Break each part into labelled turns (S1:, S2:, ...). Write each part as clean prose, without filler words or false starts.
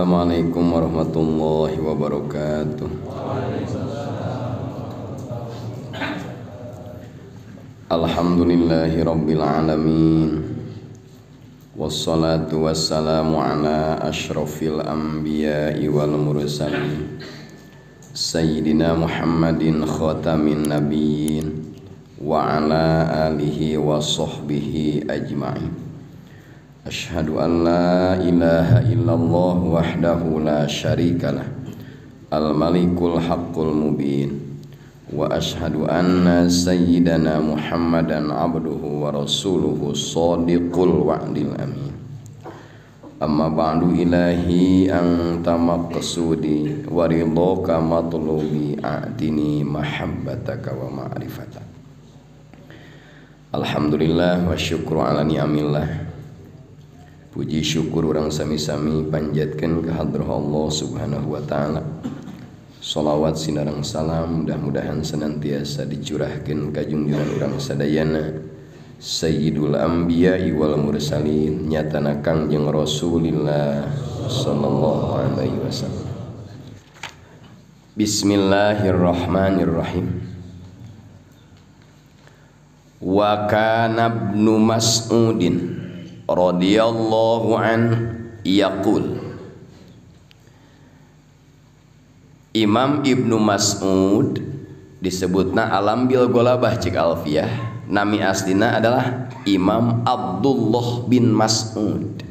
S1: Assalamualaikum warahmatullahi wabarakatuh. Alhamdulillahi rabbil alamin. Wassalatu wassalamu ala asyrafil anbiya'i wal mursalin Sayyidina Muhammadin khatamin nabiyyin wa ala alihi wa sahbihi ajma'in. Asyhadu an la ilaha illallah wahdahu la syarikalah al-malikul haqqul mubin wa asyhadu anna sayyidana Muhammadan abduhu wa rasuluhu shadiqul wa'dil amin. Amma ba'du ilahi anta maqsudi wa ridhaka matlubi a'tini mahabbataka wa ma'rifataka. Alhamdulillah wa syukru ala ni'amillah. Puji syukur orang sami-sami panjatkan ke hadrah Allah subhanahu wa ta'ala. Salawat sinarang salam mudah-mudahan senantiasa dicurahkan ka junjungan urang sadayana Sayyidul Anbiya'i wal Mursalin nyatana Kangjeng Rasulillah sallallahu alaihi wasallam. Bismillahirrahmanirrahim. Wa kana Ibnu Mas'udin radhiyallahu an yaqul. Imam Ibnu Mas'ud disebutna alam bil golabah cik alfiyah, nami aslina adalah Imam Abdullah bin Mas'ud.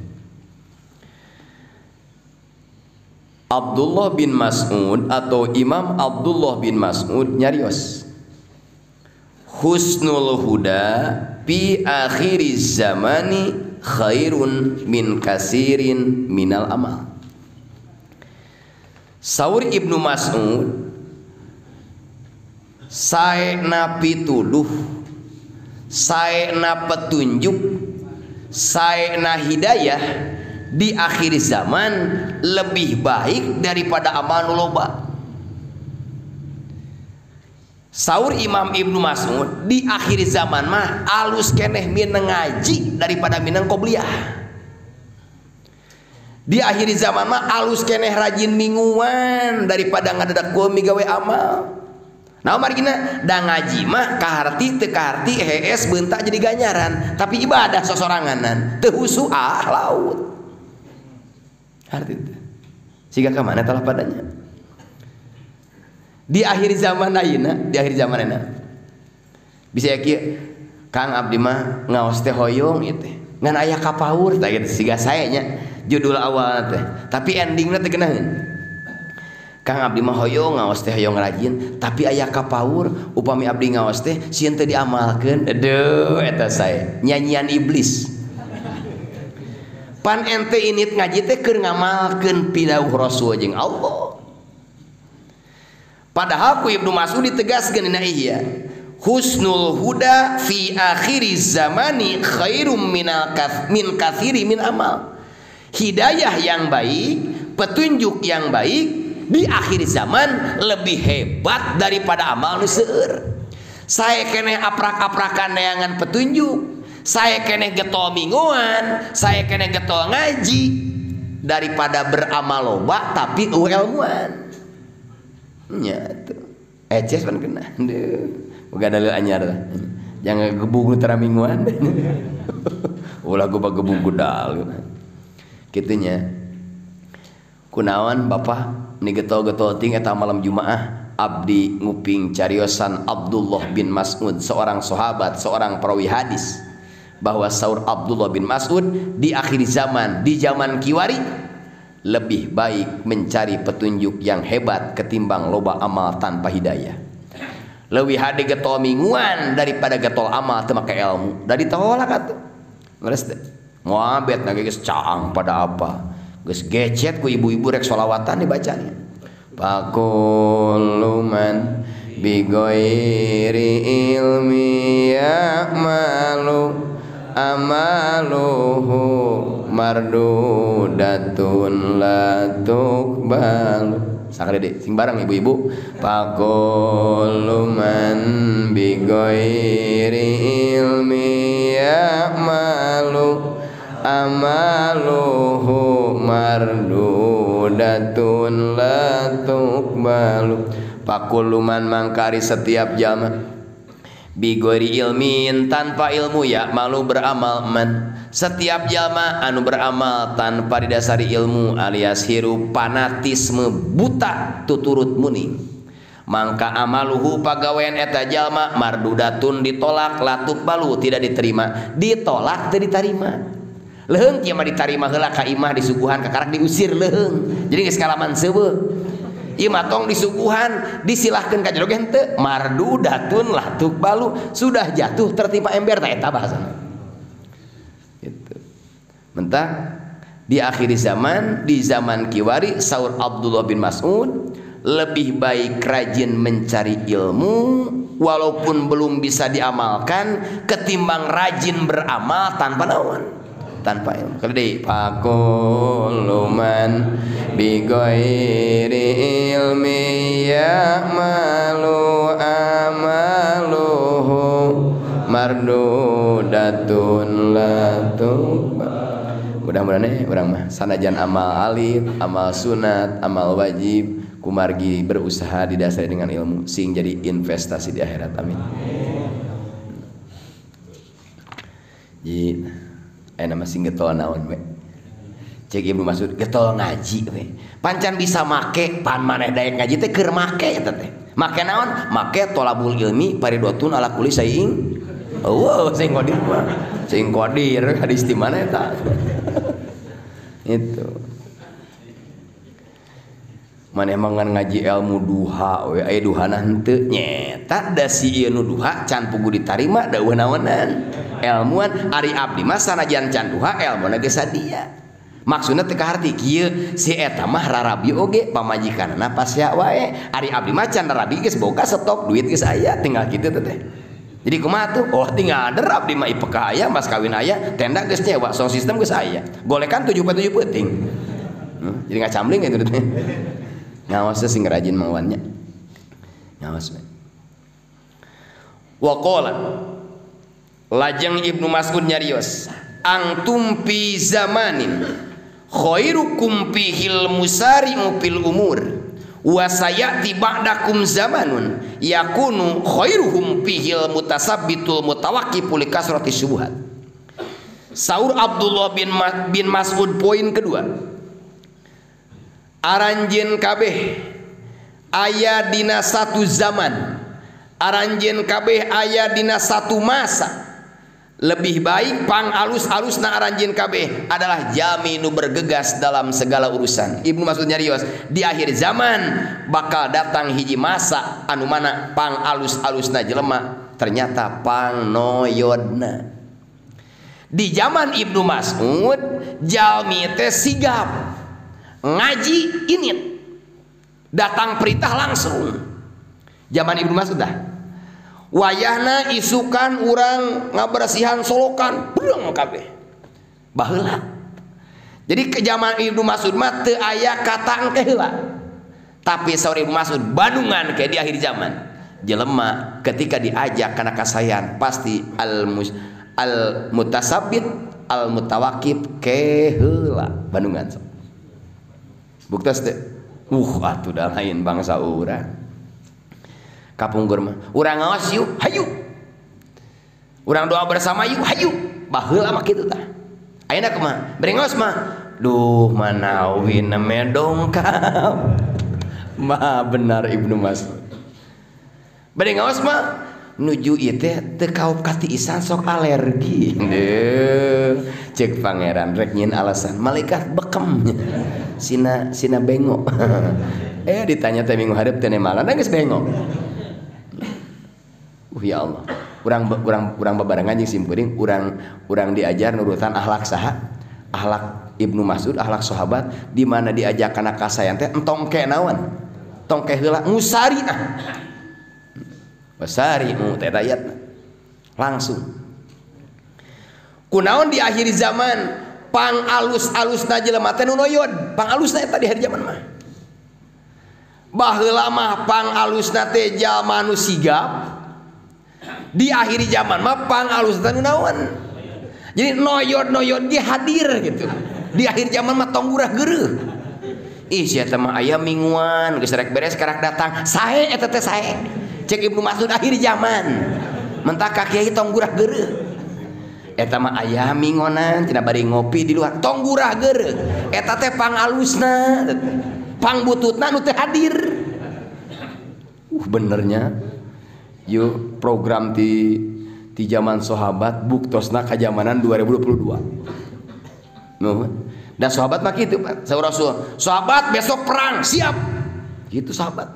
S1: Abdullah bin Mas'ud atau Imam Abdullah bin Mas'ud nyarios husnul huda fi akhiriz zamani khairun min kasirin minal amal. Saur Ibnu Mas'ud, saena pituduh, saena petunjuk, saena hidayah di akhir zaman lebih baik daripada amal loba. Saur Imam Ibnu Mas'ud, di akhir zaman mah alus keneh minang ngaji daripada minang qobliyah. Di akhir zaman mah alus keneh rajin mingguan daripada ngadadak gol migawe amal. Nah margina da ngaji mah kaharti teu kaharti hees beuntak jadi ganjaran, tapi ibadah sosoranganan teu husu laut. Arti teh. Siga ka mana talah padanya. Di akhir zaman ayeuna, di akhir zaman ayeuna bisa kieu Kang abdi mah ngaos teh hoyong ieu teh. Ngan aya kapaur tah kitu siga saya nya judul awal teh. Tapi endingna teh geunaheun. Kang abdi mah hoyong ngaos teh hoyong rajin, tapi aya kapaur upami abdi ngaos teh sieun teu diamalkeun. Aduh eta saya nyanyian iblis. Pan ente init ngaji teh keur ngamalkeun pidawuh Rasul jeung Allah. Padahal ku Ibnu Mas'ud ditegaskeun dina ihya, husnul huda fi akhiriz zamani khairum min katsiri min amal. Hidayah yang baik, petunjuk yang baik di akhir zaman lebih hebat daripada amal nu seueur. Saya keneh aprak-aprakan neangan petunjuk, saya keneh getol mingguan, saya keneh getol ngaji daripada beramal loba tapi ilmuan. Nya tuh eces pan kena deuh boga dalil anyar jangan gebung tara mingguan ulah gua gebung gudal kitu nya kunaon bapak ni getol-getol ting eta malam Jumaah abdi nguping cariosan Abdullah bin Mas'ud, seorang sahabat, seorang perawi hadis, bahwa saur Abdullah bin Mas'ud di akhir zaman, di zaman kiwari lebih baik mencari petunjuk yang hebat ketimbang loba amal tanpa hidayah. Leuwih hade getol mingguan daripada getol amal teu make ilmu. Da ditolak atuh. Leres teh. Moabet na geus caang pada apa? Geus gecet ku ibu-ibu rek sholawatan dibacanya. Faqullu man bi ghairi ilmi ya'malu amaluhu mardudatun la tuqbalu. Sakali deh sing bareng ibu-ibu. Faqullu man bi ghairi ilmi ya'malu amaluhu mardudatun daudatun la tuqbalu pakuluman mangkari setiap jalma bigori ilmin tanpa ilmu ya malu beramal man setiap jalma anu beramal tanpa didasari ilmu alias hirup fanatisme buta tuturut muning mangka amaluhu pagawean eta jalma mardudatun ditolak latuk balu tidak diterima ditolak tidak diterima leheung kieu mah diterima heula ka imah disuguhan ka karak diusir leheung jadi geus kalaman seueuh ieu mah tong disuguhan disilahkeun ka jero ge henteu mardudatun latuk balu sudah jatuh tertimpa ember tah eta bahasana gitu mentah di akhir zaman di zaman kiwari saur Abdullah bin Mas'ud lebih baik rajin mencari ilmu walaupun belum bisa diamalkan ketimbang rajin beramal tanpa naon tanpa ilmu kedai pakuluman bigoiri ilmi ya'malu amaluhu mardudatun latuh mudah-mudahan urang mah sanajan amal alif amal sunat amal wajib kumargi berusaha didasari dengan ilmu sing jadi investasi di akhirat amin jadi aya nama sing getol naon we cek Ibnu Mas'ud getol ngaji we pancan bisa make pan maneh daek ngaji teh keur make eta teh make naon make tolabul ilmi paridotun ala kulli saing sing qadir mah sing qadir hadis di mana eta itu maneh mangan ngaji ilmu duha we aya duhana henteu nyeta da si ieu nu duha can pugu ditarima dawuh naonan ilmuan ari abdi mah sanajan can duha ilmuna geus sadia maksudna teu kaharti kieu si eta mah rarabi oge pamajikanna pasya wae ari abdi mah can rarabi geus boga stok duit geus aya tinggal kitu teh jadi kumaha tuh oh tinggal ada abdi mah IPK aya mas kawin aya tenda geus nyewa sound system geus aya golekan 7 peuting jadi ngacamling gitu teh ngawas sing rajin mawannya ngawas wa qala lajeng Ibnu Mas'ud nyarios antum fi zamanin khairukum fihil musari'u fil umur wa sayati ba'dakum zamanun yakunu khairuhum fihil mutasabbitul mutawaqqifu li kasrati syubhat saur Abdullah bin Mas'ud poin kedua aranjeun kabeh aya dina satu zaman aranjeun kabeh aya dina satu masa lebih baik pang alus-alusna aranjeun kabeh adalah jami nu bergegas dalam segala urusan. Ibnu Mas'ud nyarios di akhir zaman bakal datang hiji masa anu mana pang alus-alusna jelema ternyata pang noyodna. Di zaman Ibnu Mas'ud jalmi teh sigap ngaji init datang perintah langsung zaman Ibnu Mas'ud dah wayahna isukan urang ngabersihan solokan beuleng kabeh baheula jadi ke zaman Ibnu Mas'ud mah teu aya kata engke heula tapi saur Ibnu Mas'ud bandungan ke di akhir zaman jelema ketika diajak kana kasayan pasti al mutasabbit al mutawakkib ke heula bandungan buktos teh atuh da lain bangsa urang kapungkur mah urang ngaos yuk hayu urang doa bersama yuk hayu baheula mah kitu tah ayeuna kumaha bari ngaos mah duh manawin me dongkap mah benar Ibnu Mas'ud bari ngaos mah nuju ieu teh teu kaup katiisan sok alergi deuh cek pangeran rek nyin alasan malaikat bekem sina bengok ditanya teh minggu hareup teh nemalan geus bengok ya Allah urang babarengan jeung simkuring urang diajar nurutan akhlak saha akhlak Ibnu Mas'ud akhlak sahabat di mana diajak kana kasayan teh entong ke naon tong ke heula ngusari wasari teh ayatna langsung kunaon di akhir zaman pang alus-alusna jelema teh nu noyod pang alusna eta di akhir zaman mah baheula mah pang alusna teh jalma nu sigap di akhir zaman mah pang alusna nu naon jadi noyod ge hadir gitu di akhir zaman mah tong gurah geureuh ih sia teh mah aya mingguan geus rek beres karak datang sae eta teh sae cek Ibnu Mas'ud akhir zaman mentak ka kiai tong gurah geureuh eta mah aya mingonan tina bari ngopi di luar tong gurah geureuh eta teh pangalusna pangbututna nu teh hadir benernya yuk program di zaman sahabat buktosna ka zamanan 2022 dan sahabat mah kitu Pak Rasul sahabat besok perang siap gitu sahabat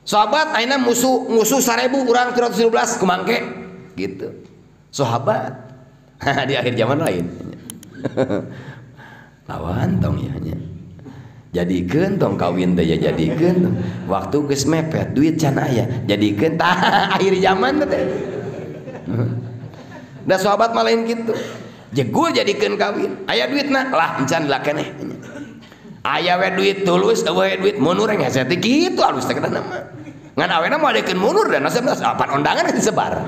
S1: sahabat ayeuna musuh 1000 urang 317 kumangke gitu sahabat di akhir zaman lain lawan tong ya jadikeun tong kawin teh ya jadikeun waktu geus mepet duit can aya jadikeun tah akhir zaman teh da sahabat mah lain kitu jegul jadikeun kawin aya duitna lah encan dilakeneh aya we duit tulus we duit munur yang hese teh kitu alus teh kana mah ngan awena mah adekeun munur dan nasab apan undangan disebar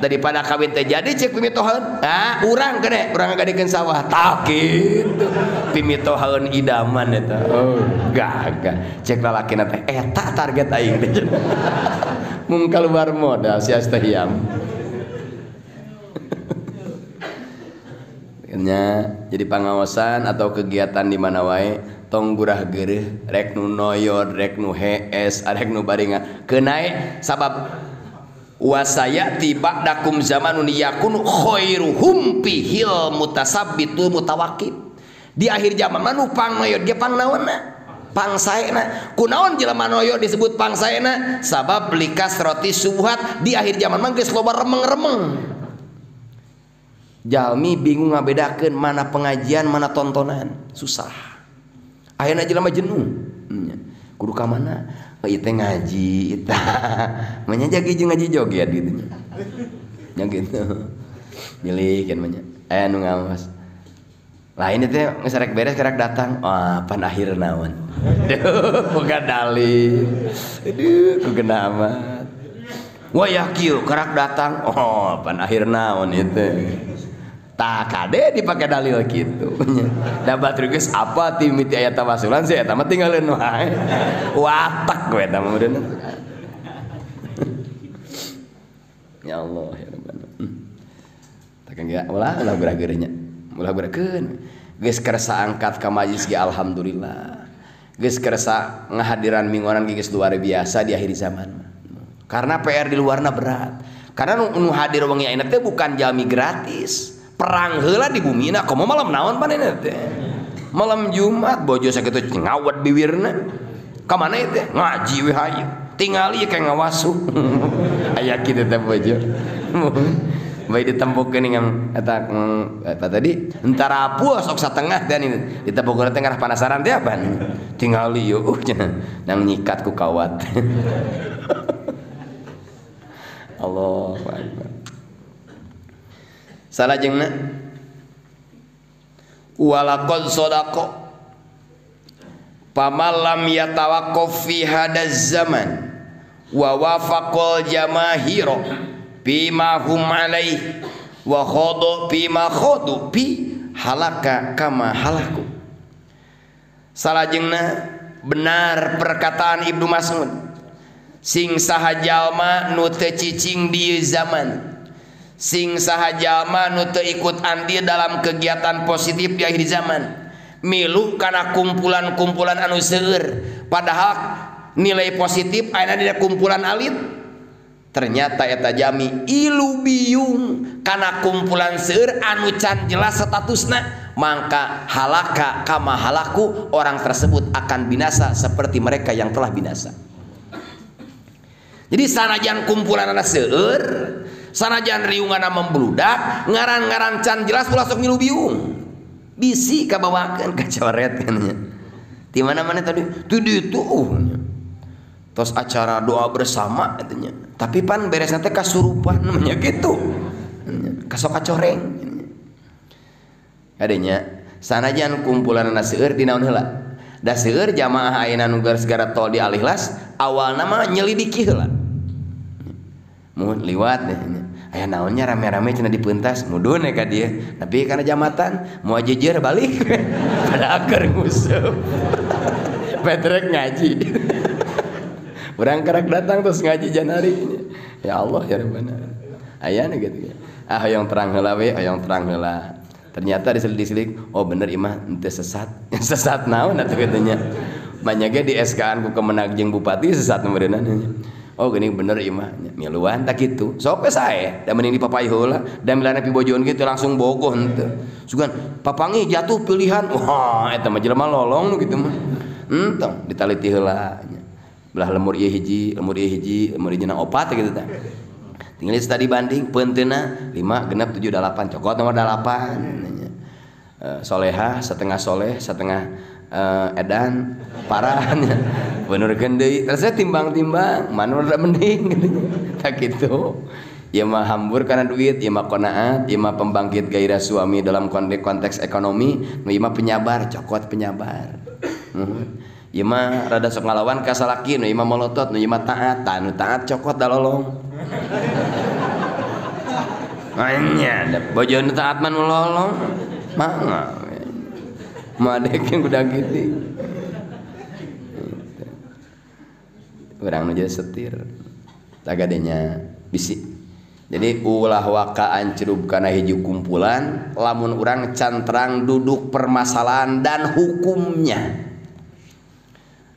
S1: daripada kawin teh jadi cek pimitohaeun urang kene urang ngagadikeun sawah tah kitu pimitohaeun idaman eta gagah cek lalakina teh eta target aing teh mun kaluar modal sia teh hiam jadi pengawasan atau kegiatan di mana wae tong gurah geureuh rek nu noyod rek nu hees rek nu baringa kenae sabab wasayati ba'dakum zamanun yakunu khairuhum fihil mutasabbitul mutawakkil di akhir zaman manu pangnoyod ge pangnaonna pangsaena kunaon jelema noyod disebut pangsaena sabab likas roti subuhat di akhir zaman mah geus loba remeng-remeng jalmi bingung ngabedakeun mana pengajian mana tontonan susah ayeuna jelema jenuh kudu ka mana ieu teh ngaji eta manya jagi jeung ngaji joget gitu nya gitu milih kan manya aya nu ngawas lain teh geus rek beres karek datang pan akhir naon boga dalil aduh kugena amat wayah kieu karek datang pan akhir naon itu tak kade dipake dalil gitu da batur geus apa ti miti aya tawasulan sih eta mah tinggalin wae watak we eta mah udah ya Allah ya Rabbana takkan ge ulah geura-geureunya ulah geurakeun geus kersa angkat ka majlis ge alhamdulillah geus kersa ngahadiran mingguanan ge geus luar biasa di akhir zaman karena PR di luarna berat karena nu hadir wong ayeuna teh bukan jalmi gratis perang heula di bumi na komo malam naon panena teh malam Jumat bojo sakitu ngawet bibirna ka mana teh ngaji we hayu tingali kayak ngawasu aya kitu teh bojo bae ditempukeun yang eta tadi entara apu sok satengah dan ini ditepukkeun teh ngarah panasaran teh apa tingali yo nang nyikat ku kawat Allahu akbar salajengna walaqad shadaqa pamalam yatawaqqaf fi hadaz zaman wa wafaqal jamahira bima hum alaih wa khadu bima khadu bi halaka kama halaku salajengna benar perkataan Ibnu Mas'ud sing saha jalma nu teu cicing di zaman sing saha jalma nu teu ikut andil dalam kegiatan positif di akhir zaman milu kana kumpulan-kumpulan anu seueur padahal nilai positif aya dina kumpulan alit ternyata eta jami ilu biung kana kumpulan seueur anu can jelas statusna maka halaka kama halaku orang tersebut akan binasa seperti mereka yang telah binasa. Jadi sanajan kumpulan anak seueur sanajan riungana membludak ngaran-ngaran can jelas ulah sok milu biung bisi kabawakeun ka coret nya di mana-mana tadi tu ditu tos acara doa bersama katanya tapi pan beresna teh kasurupan namanya gitu kasok kacoreng adanya sanajan kumpulan anak seueur di naon heula da seueur jamaah ayeuna nu segara tol di Alihlas awalna mah nyelidiki heula mun liwat aya naonnya rame-rame cenah dipeuntas mudun ka dia tapi karena jamatan mau jejer balik pada keur nguseup Patrick ngaji urang kerak datang terus ngaji janari ya Allah ya Rabbana aya nu gitu hoyong terang heula we hoyong terang heula ternyata disilik-disilik oh bener imah henteu sesat sesat naon atuh katanya manyage di SK-an ku kemenag jeung bupati sesat meureunna oh gini bener imah miluan tak kitu sok sae da mending dipapai heula da milana pibojoan kitu langsung bogoh henteu sugan papangi jatuh pilihan wah eta mah jelema lolong nu kitu mah entong ditaliti heula belah lemur ieu hiji lemur ieu hiji lemur hiji na opat gitu tah tinggal tadi banding penteuna 5 genep 7 8 cokot nomor 8 solehah setengah soleh setengah edan parahnya benerkeun deui terus timbang-timbang mana udah mending tak gitu ieu mah hambur kana duit ieu mah qanaat ieu mah pembangkit gairah suami dalam konteks ekonomi nu ieu mah penyabar cokot penyabar ieu mah rada sok ngalawan ka salaki nu ieu mah molotot nu ieu mah taat nu taat cokot da lolong anya bojoan taat mah nu lolong mangga madek yang udah gitu orang nu setir tagadenya bisi jadi ulah wakaan cerup kana hiji kumpulan lamun urang cantrang duduk permasalahan dan hukumnya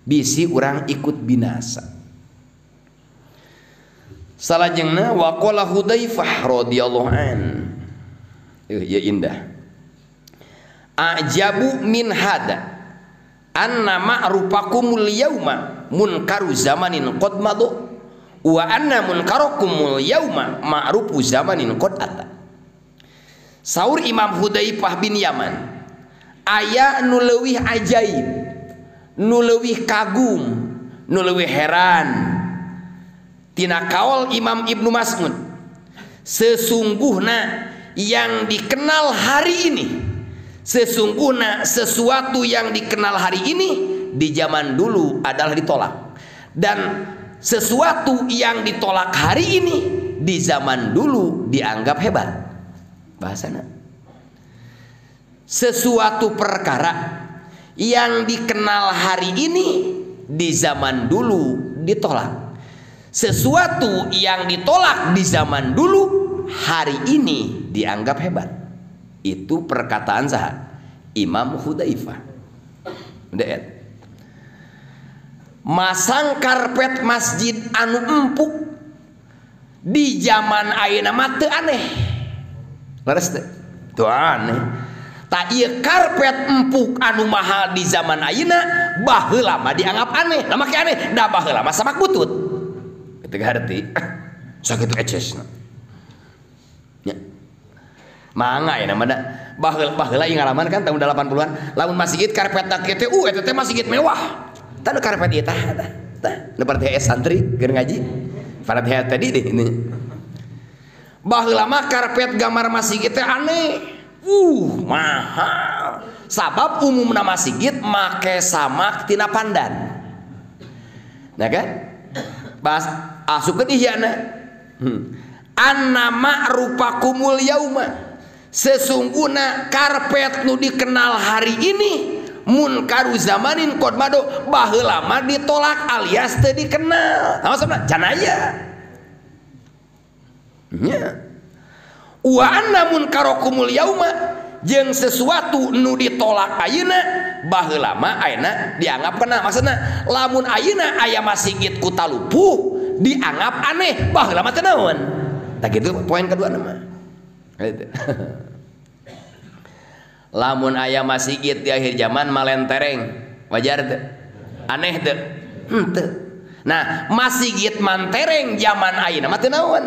S1: bisi urang ikut binasa salajengna waqala Hudzaifah radhiyallahu an ya indah ajabu min hada anna ma'rufakumul yauma munkaru zamanin qad madu wa anna munkarakumul yauma ma'rufu zamanin qad ata saur Imam Hudzaifah bin Yaman aya nu leuwih ajaib nu leuwih kagum nu leuwih heran tina kaul Imam Ibnu Mas'ud sesungguhna yang dikenal hari ini sesungguhnya sesuatu yang dikenal hari ini di zaman dulu adalah ditolak dan sesuatu yang ditolak hari ini di zaman dulu dianggap hebat bahasana sesuatu perkara yang dikenal hari ini di zaman dulu ditolak sesuatu yang ditolak di zaman dulu hari ini dianggap hebat itu perkataan sah Imam Hudzaifah masang karpet masjid anu empuk di zaman ayeuna mah teu aneh leres teh teu aneh tak ieu karpet empuk anu mahal di zaman ayeuna baheula mah dianggap aneh nah make aneh da baheula mah samak butut kitu harti sakitu ecesna nya mangga ya namanya baheula ieu ngalaman kan tahun 80-an lamun masjid karpet tak kitu eta teh masjid mewah tah karpet ieu tah nu partai santri keur ngaji Fatihah tadi deh ini baheula mah karpet gambar masjid teh aneh mahal sabab umumna masjid make samak tina pandan nah kan pas asupkeun ihyana anna ma'rufakumul yauma sesungguhnya karpet nu dikenal hari ini munkaru zamanin qad madu baheula mah ditolak alias teu dikenal maksudna can aya nya wa anna munkarakumul yauma jeung sesuatu nu ditolak ayeuna baheula mah ayeuna dianggap kenal maksudna lamun ayeuna aya masjid ku talupuh dianggap aneh baheula mah teu naon tak kitu poin kedua mah lamun aya masjid di akhir zaman malentereng wajar teu aneh teu henteu nah masjid mantereng zaman ayeuna mah teu naon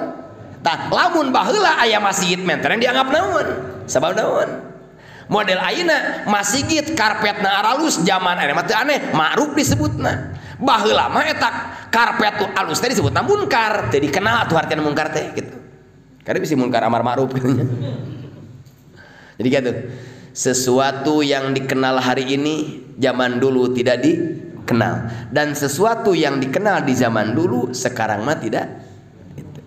S1: tah lamun baheula aya masjid mentereng dianggap naon sabab naon model ayeuna masjid karpetna aralus zaman ayeuna mah teu aneh ma'ruf disebutna baheula mah eta karpet alus teh disebutna munkar teu dikenal atuh artian munkar teh gitu kada bisa munkar amar ma'ruf katanya jadi gitu sesuatu yang dikenal hari ini zaman dulu tidak dikenal dan sesuatu yang dikenal di zaman dulu sekarang mah tidak itu.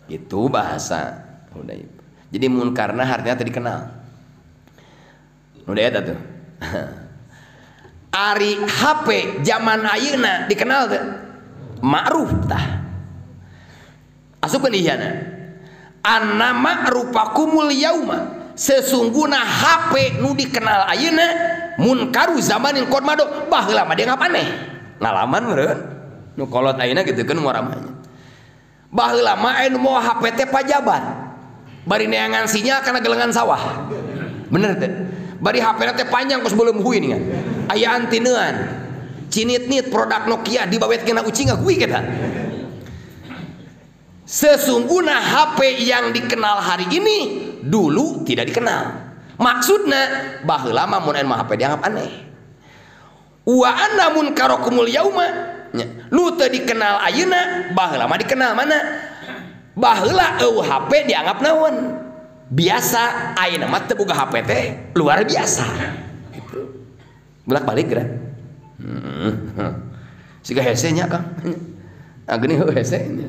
S1: Itu bahasa Hudzaifah. Jadi munkarna artinya tadi kenal. Udah eta tuh. Ari HP zaman ayeuna dikenal teh ma'ruf tah. Asupkeun ihyana. Anna ma'rufakumul yauma. Sesungguhna HP nu dikenal ayeuna munkaru zamanin qad mado. Baheula mah dia ngapaneh. Ngalaman meureun. Nu kolot ayeuna gitukeun nguramanya. Baheula mah anu moal HP teh pajabat. Bari neangan sinyal kana gelengan sawah. Bener teh. Bari HP teh panjang kos belum hui nih kan. Aya antineuan. Cinit-nit produk Nokia dibawetkeun ucing hui kita. Sesungguhnya HP yang dikenal hari ini dulu tidak dikenal. Maksudnya baheula mah mun anu HP dianggap aneh. Wa anna munkarakumul yauma. Nu teu dikenal ayeuna baheula mah dikenal mana? Baheula HP dianggap naon? Biasa, ayeuna mah teu boga HP teh luar biasa. Gitu. Bolak-balik geura. Siga hese nya Kang. Ageni hese nya.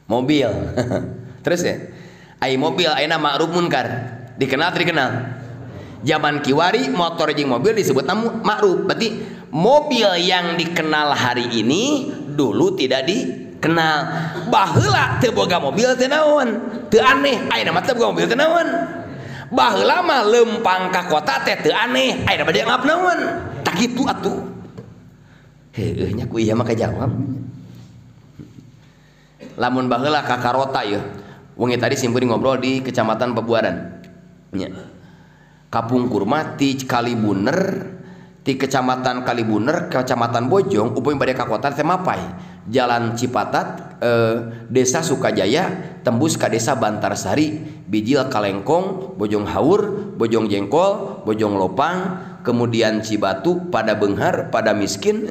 S1: Mobil. Terus ya. Ai mobil ayeuna ma'ruf munkar. Dikenal atau dikenal? Zaman kiwari motor jeung mobil disebut ma'ruf. Berarti mobil yang dikenal hari ini dulu tidak dikenal. Baheula teu boga mobil teh naon? Teu aneh. Ayeuna mah teu boga mobil teh naon? Baheula mah lempang ka kota teh teu aneh. Ayeuna mah dianggap naon? Tak kitu atuh. Heueuh nya ku ieu mah kajawab. Lamun baheula ka Karota ieu. Wengi tadi simpeun ngobrol di Kecamatan Pebuaran. Nya. Kapungkur mah ti Kalibuner, ti Kecamatan Kalibuner, Kecamatan Bojong, upami bade ka kota teh mapai. Jalan Cipatat, Desa Sukajaya, tembus ka Desa Bantarsari, Bijil Kalengkong, Bojong Haur, Bojong Jengkol, Bojong Lopang, kemudian Cibatu, pada Beunghar, pada Miskin,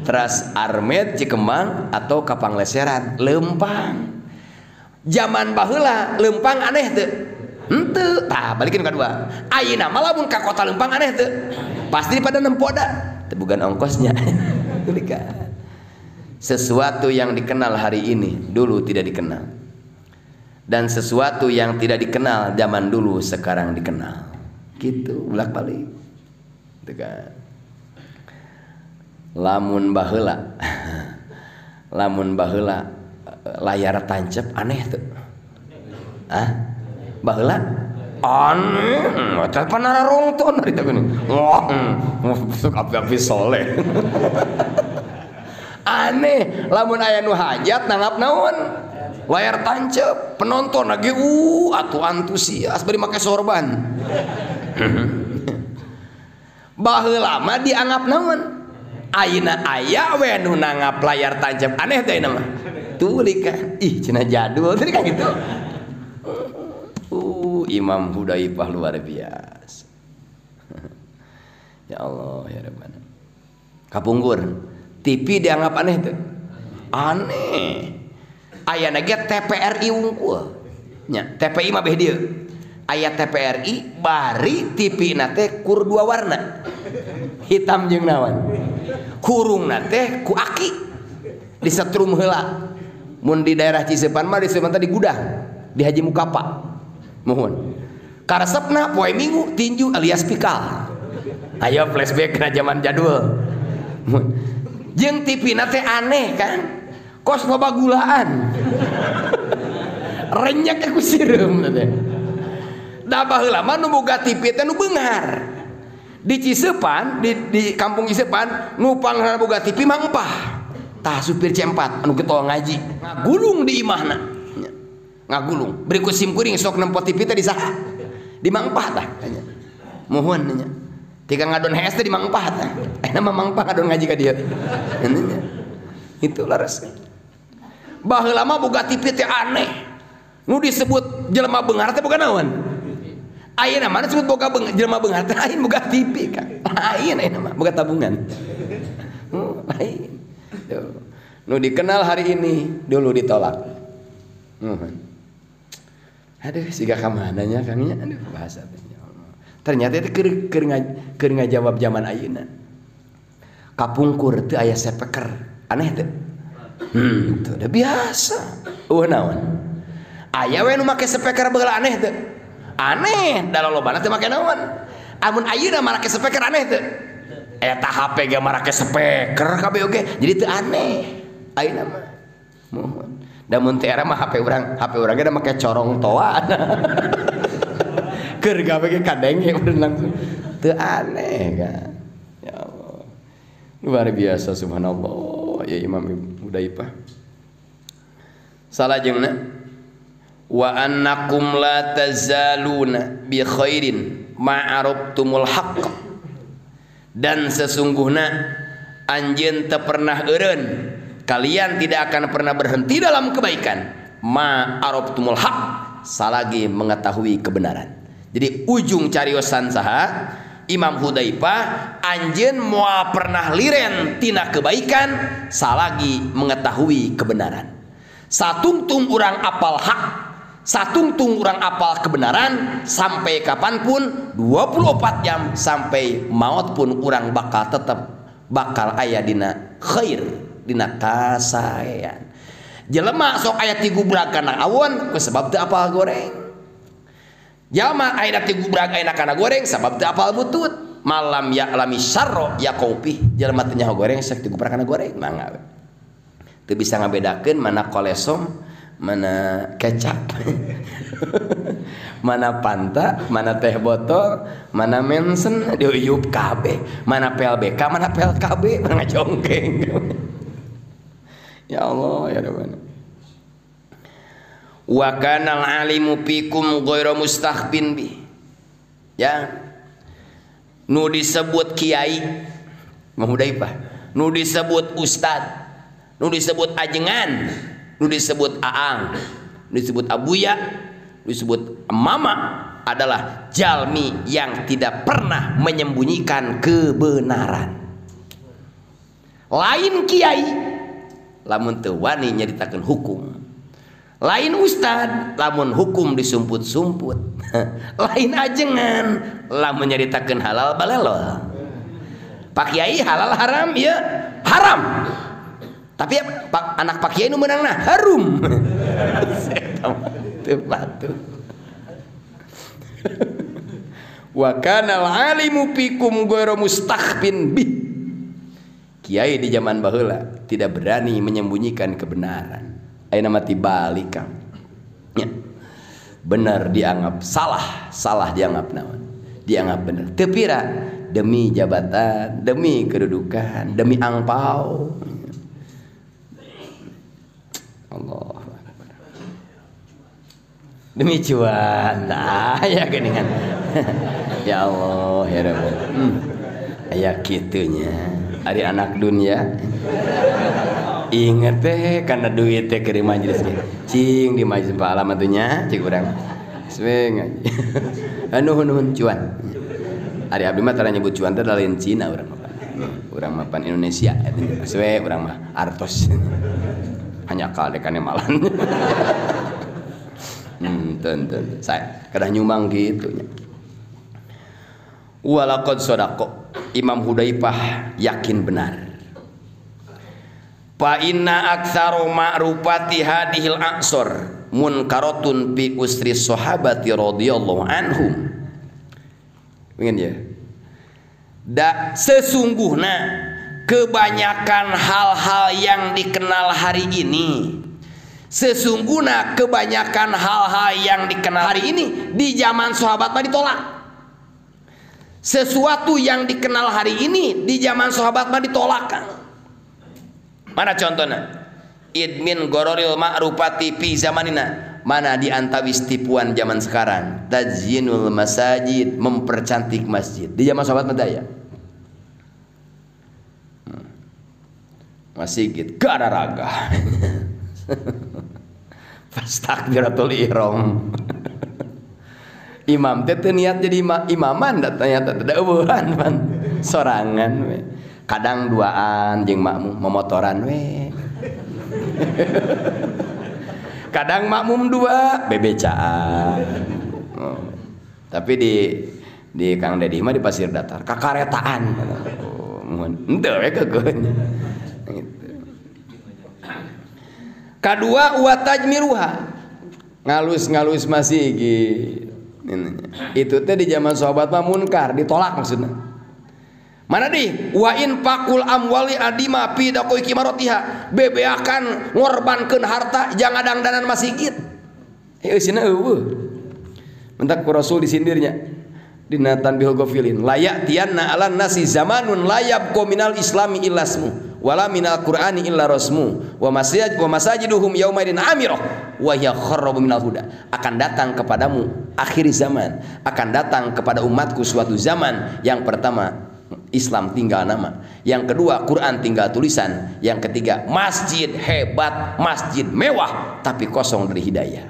S1: Teras Armet, Cikembang, atau Kapangleseran, Lempang. Zaman baheula Lempang aneh teu? Henteu. Tah balikeun kadua. Ayeuna mah lamun ka kota Lempang aneh teu? Pasti pada nempoda. Teu bukan ongkosnya. Sesuatu yang dikenal hari ini dulu tidak dikenal. Dan sesuatu yang tidak dikenal zaman dulu sekarang dikenal. Gitu, bolak-balik. Gitu kan. Lamun baheula layar tancep aneh tuh. Baheula aneh teh panara rongton ari teh geuning. Sok api-api soleh. Aneh lamun aya nu hajat nanggap naon? Layar tancep, penonton lagi atuh antusias bari make sorban. Baheula mah dianggap naon? Ayeuna aya we nu nanggap layar tancap aneh teh ayeuna mah. Tulik kan. Ih cenah jadul tadi kan gitu. Imam Hudzaifah luar biasa. Ya Allah ya Rabbana. Kapungkur. TV dianggap aneh tuh. Aneh. Aya ge TPRI wungkul. Nya, TPI mah beh dieu. Aya TPRI bari TV na teh kur dua warna. Hitam jeung naon? Kurungna teh ku aki. Disetrum heula. Mun di daerah Cisepan mah disebut tadi gudang, di Haji Mukapa. Mohon. Karesepna poe Minggu tinju alias pikal. Ayo flashback ke zaman jadul. Jeung TV na teh aneh kan? Kos loba gulaan. Renyek aku sireum teh. Da baheula mah nu boga TV teh nu beunghar. Di Cisepan, di kampung Cisepan, nu pangrana boga TV mah empah. Tah supir C4 anu getol ngaji, ngagulung di imahna. Ngagulung. Beri ku sim kuring sok nempot TV teh di saha? Di mangpah tah nya. Mohon nya. Tika ngadon HS teh di mangpah tah. Nama mangpah ngadon ngaji ka dieu. Itu laras. Baheula mah boga TV teh aneh. Nu disebut jelema beunghar teh boga naon? Ayeuna mana disebut boga jelema beunghar teh lain boga TV kan. Lain ayeuna mah boga tabungan. Lain. Nu dikenal hari ini dulu ditolak. Aduh siga ka mananya Kang nya aduh bahasa teh. Ternyata itu keur ngajawab zaman ayeuna. Kapungkur teu aya sepeker. Aneh teu? Itu udah biasa. Naon? Aya we nu make speaker baheula aneh teu? Aneh, da lolobana teu make naon. Amun ayeuna make speaker aneh teu? Eta HP ge make speaker kabeh oge, jadi teu aneh. Ayeuna mah mohon. Da mun teu era mah HP urang ge da make corong toa. Keur gawe ge kadenge langsung. Teu aneh kan. Ya Allah. Luar biasa subhanallah ya Imam Hudaifah. Salajengna wa annakum la tazaluna bi khairin ma'arabtumul haqq, dan sesungguhnya anjeun teu pernah eureun, kalian tidak akan pernah berhenti dalam kebaikan, ma'arabtumul haqq, salagi mengetahui kebenaran. Jadi ujung cariosan saha Imam Hudaifah, anjeun moal pernah liren tina kebaikan salagi mengetahui kebenaran. Satungtung urang apal hak, satungtung urang apal kebenaran, sampai kapanpun 24 jam sampai maut pun urang bakal aya dina khair, dina kasaean. Jelema sok aya ti gubrag kana awon ku sebab teu apal goreng. Jalma aya ti gubrag aya kana goreng sabab teu apal butut. Malam ya'lami syarra yaqaupi, jalma teu nyaho goreng sok ti gubrag kana goreng mangga we. Teu bisa ngabedakeun mana kolesom, mana kecap. Mana Fanta, mana teh botol, mana Mensen, diuyup kabeh. Mana PLBK, mana PLKB, mana ngajongkeng. Ya Allah ya Rabbana. Wa kanal alimu fikum ghairu mustakhbin bi. Ya. Nu disebut kiai Imam Hudaifah, nu disebut ustad, nu disebut ajengan, nu disebut aang, nu disebut abuya, nu disebut mama adalah jalmi yang tidak pernah menyembunyikan kebenaran. Lain kiai lamun teu wani nyaritakeun hukum, lain ustad lamun hukum disumput-sumput, lain ajengan lamun nyaritakeun halal balelol. Pak Kiai halal haram ya haram, tapi anak Pak Kiai nu meunangna harum. Teu wa kana al-alimu fikum ghairu mustakhbin bih. Kiai di zaman baheula tidak berani menyembunyikan kebenaran. Ayeuna mah tibalik Kang. Ya. Benar dianggap salah, salah dianggap naon? Dianggap benar. Teu pira demi jabatan, demi kedudukan, demi angpau. Allah. Demi cuan, ya geningan. Ya Allah, ya Rabb. Aya kitunya. Ari anak dunia. Ingat teh karena duit teh keur majelis ge. Cing di majelis alamat nya cik urang. Swing aja. Nuhun cuan. Ari abdi mah tara nyebut cuan teh lain Cina urang mah. Urang mah pan Indonesia eta. Swe urang mah artos. Hanya kadekane malan. Enten saya kada nyumbang gitu nya. Walaqad shadaqa, Imam Hudaifah yakin benar. Fa inna aktsaru ma'rufati hadhil aqsar munkaratun bi usri sahabati radhiyallahu anhum. Ingin ya? Sesungguhnya kebanyakan hal-hal yang dikenal hari ini, sesungguhnya kebanyakan hal-hal yang dikenal hari ini di zaman sahabat mah ditolak. Sesuatu yang dikenal hari ini di zaman sahabat mah ditolak. Mana contohnya? Idmin gororil ma'rufati fi zamanina. Mana di antawis tipuan zaman sekarang? Tazyinul masajid, mempercantik masjid. Di zaman sahabat mah daya. Masjid gak ada raga. Pas takbiratul ihram. Imam teh teu niat jadi imaman, ternyata teu eueuhan pan sorangan we. Kadang duaan jeung makmum memotoran we. Kadang makmum dua bebecaan. Oh. Tapi di Kang Dedi mah di Pasir Datar kakaretaan. Oh, mun henteu we kekeun. Gitu. Kadua wa tajmiruha, ngalus-ngalus masjid. Itu teh di zaman sahabat mah munkar, ditolak maksudnya. Mana deh wa in pakul amwali adima fi daqoi kimarotiha, bebeakan ngorbankeun harta jangan dangdanan masjid. Eusina eueuh. Mentak ku Rasul disindirnya dina tanbihul ghafilin, layak tianna alan nasi zamanun layab minal islami illasmu wala minal qur'ani illa rasmu wa masajiduhum yaumaidin amirah wa hiya kharrabu minal huda. Akan datang kepadamu akhir zaman, akan datang kepada umatku suatu zaman yang pertama Islam tinggal nama, yang kedua Quran tinggal tulisan, yang ketiga masjid hebat, masjid mewah tapi kosong dari hidayah.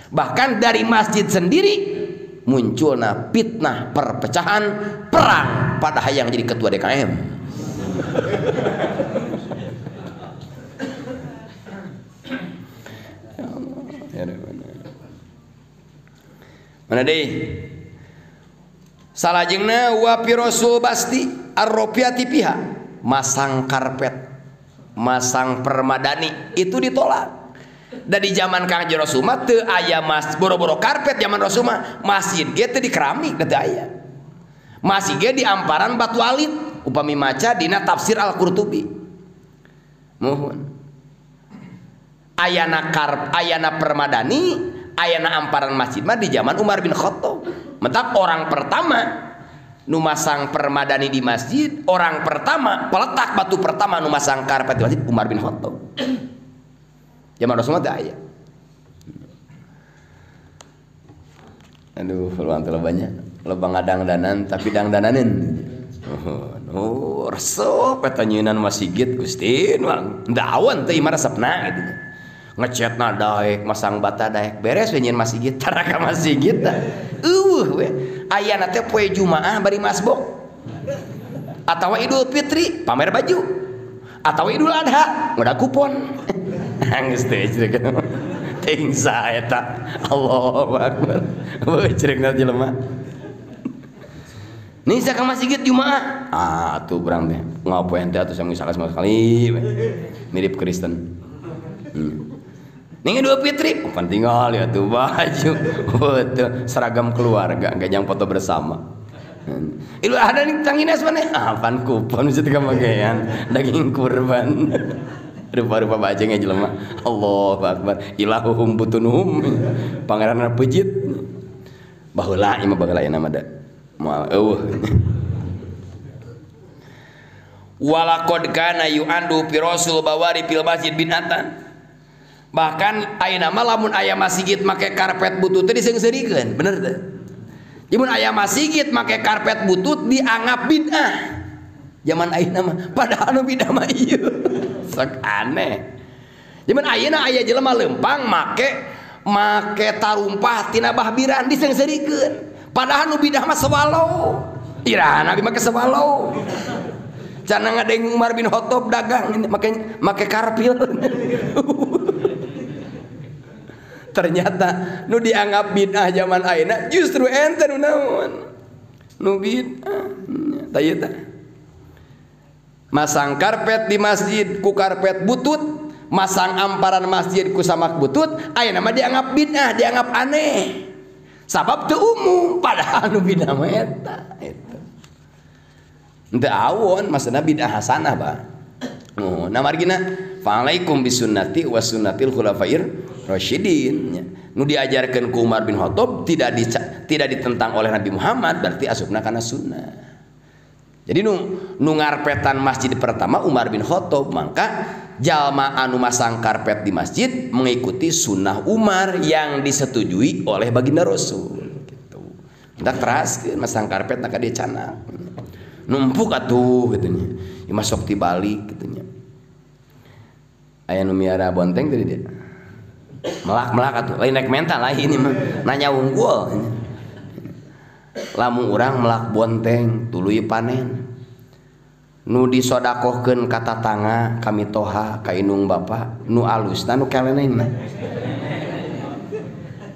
S1: Bahkan dari masjid sendiri munculna fitnah, perpecahan, perang pada hayang jadi ketua DKM. Mana deh salajengna wa pirosul basti ar-rofiati piha, masang karpet, masang permadani itu ditolak. Dari zaman Kang Rasul mah teu aya mas boro-boro karpet zaman Rasul mah, masjid ge teh di keramik teu aya. Masjid ge di amparan batu alit upami maca dina tafsir Al-Qurtubi. Mohon. Ayana permadani, ayana amparan masjid mah di zaman Umar bin Khattab. Mentak orang pertama nu masang permadani di masjid, orang pertama peletak batu pertama nu masang karpet di masjid Umar bin Khattab. Zaman Rasulullah teh aya. Aduh, peluang teh banyak. Loba ngadangdanan tapi dangdananeun. Oh, resep eta nyeunan masjid Gusti, dawan teh imah resepna gitu. Ngecetna daek, masang bata daek, beres we nyeun masjid, tara ka masjid tah. We. Aya teh poe Jumaah bari masbok. Atawa Idul Fitri pamer baju. Atawa Idul Adha ngoda kupon. Geus teh ceuk. Ting saeta. Allahu Akbar. Weuh cerekna jelema. Nisa ka masjid Jumaah. Ah, atuh urang teh ngapoe teh atuh sekali. Mirip Kristen. Ning Idul Fitri bukan tinggal ya tuh baju betul seragam keluarga gajang foto bersama. Idul Adha nih tangines mana? Apaan kupon bisa tiga bagian daging kurban. Rupa-rupa bajengnya jelema. Allahu Akbar. Ilahuhum butunuhum. Pangeran pejit. Baheula imah baheula ya nama da. Moal eueuh. Walaqad kana yu'andu fi rasul bawari fil masjid binatan. Bahkan ayeuna mah lamun aya masjid make karpet butut teh diseung-seurikeun, bener teh? Mun aya masjid make karpet butut dianggap bid'ah. Zaman ayeuna mah padahal nu bid'ah mah ieu. Sok aneh. Mun ayeuna aya jelema lempang make tarumpah tina bahbiran diseung-seurikeun. Padahal nu bid'ah mah sewalo. Irana Nabi make sewalo. Cenah ngadeng Umar bin Khattab dagang make karpil. Ternyata nu dianggap bid'ah zaman ayeuna justru ente nu naon nu bid'ah tah tah masang karpet di masjid ku karpet butut, masang amparan masjid ku samak butut, ayeuna mah dianggap bid'ah, dianggap aneh sabab teu umum padahal nu bid'ah mah eta henteu awon maksudna bid'ah hasanah ba. Oh, nah margina fa'alaikum bisunnati wa sunnatil khulafair rasyidin. Nu diajarkeun ku Umar bin Khattab tidak ditentang oleh Nabi Muhammad, berarti asupna kana sunnah. Jadi nu ngarpetan masjid pertama Umar bin Khattab, maka jalma anu masang karpet di masjid mengikuti sunnah Umar yang disetujui oleh baginda Rasul gitu. Hendak teraskeun masang karpet nak dia canak. Numpuk atuh gitu nya. Imah sok tibalik gitu nya. Aya nu miara bonteng tadi dia. Melak atuh lain naik mental lah ini mah nanya unggul. Lamun urang melak bonteng tuluy panen. Nu disodakohkeun ka tatangga kami toha ka indung bapa nu alusna nu kelenengna.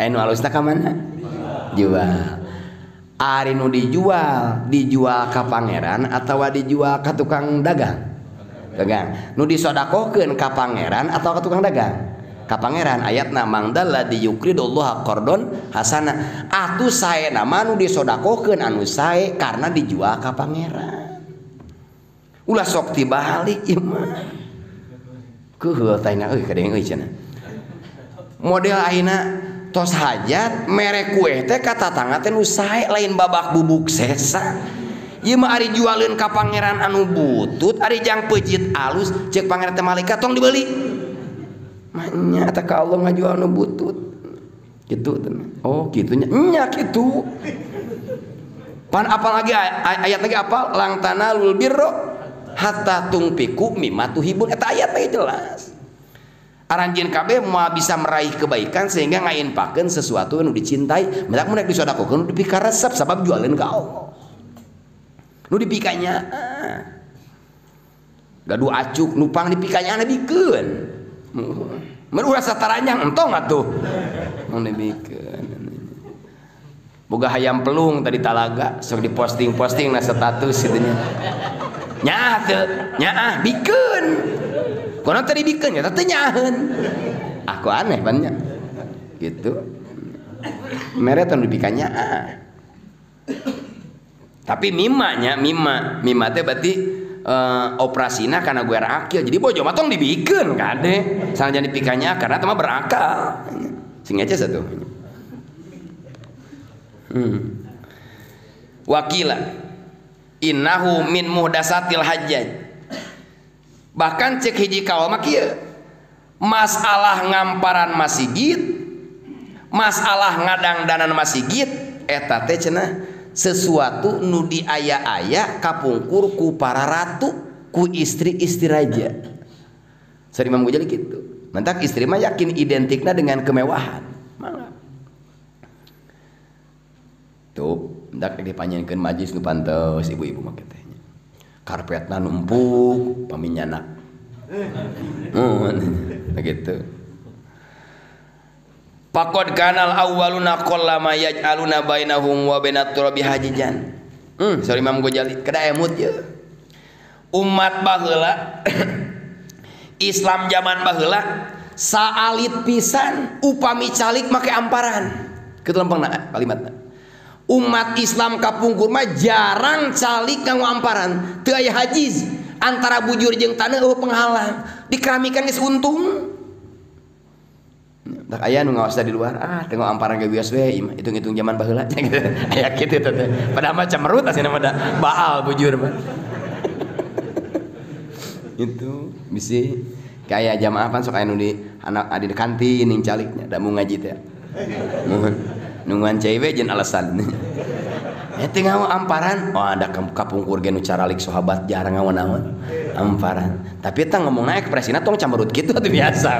S1: Nu alusna ka mana? Jual. Ari nu dijual ka pangeran atawa dijual ka tukang dagang? Dagang. Nu disodakohkeun ka pangeran atau ka tukang dagang? ka pangeran ayatna mangdalla diyukridullah qardon hasana atuh sae nama nu disodakokeun anu sae karena dijual ka pangeran ulah sok tibalik ieu mah keuheul taina euy kadeng euy cenah model ayeuna tos hajat mere kue teh ka tatangga teh nu sae lain babak bubuk sesa ieu mah ari jualeun ka pangeran anu butut ari jang pejit alus ceuk pangeran teh malaikat tong dibeli nya eta ka Allah ngajual anu butut kitu teh oh kitu nya kitu pan apalagi ayat lagi apal lang tanalul birra hatta tungpiku mimma tuhibun eta ayat teh jelas aranjeun kabeh moal bisa meraih kebaikan sehingga ngainpakeun sesuatu anu dicintai mendak mun disodakokeun nu dipikaresep sabab jualeun ka Allah nu dipikanya gaduh acuk nupang dipikanya dibikeun mun urang sataranjang entong atuh mun dibikeun boga hayam pelung tadi talaga sok diposting-posting na status kitu nya nyaah teu nyaah bikeun konon tadi bikeun nya teh nyaaheun aku aneh banyak gitu mere teh dipikanya tapi mima teh berarti operasina karena gue akil jadi bojo mah tong dibikeun kade sanajan dipikanya karena teh mah berakal sing aja satu wakila innahu min muhdasatil hajjaj bahkan cek hiji kaul mah kieu masalah ngamparan masjid masalah ngadangdanan masjid eta teh cenah sesuatu nu diaya-aya kapungkur ku para ratu ku istri-istri raja sari Imam Ghazali kitu mentak istri mah yakin identikna dengan kemewahan mangga tuh hendak dipanjenkeun majlis nu pantes ibu-ibu mah teh karpetna numpuk paminyana begitu faqad kanal awwaluna qallama yaj'aluna bainahum wa bainat turabi hajijan sorry Imam Ghazali kada emut ye umat baheula Islam zaman baheula saalit pisan upami calik make amparan kitu lempengna kalimatna umat Islam kapungkur mah jarang calik kanggo amparan teu aya hajiz antara bujur jeung taneuh penghalang dikeramikan geus untung tak aya nu ngaos di luar tengok amparan ge bias we hitung-hitung zaman baheula aya kitu teh padahal mah cemerut asina mah baal bujur mah itu bisi kayak jamaah pan sok aya nu di anak adi di kantin ning caliknya da mau ngaji teh nungguan cewek jeung alasan eta ngawa amparan ada kapungkur ge nu caralik sahabat jarang ngawan-ngawan amparan tapi eta ngomongna ekspresina tong camerut kitu atuh biasa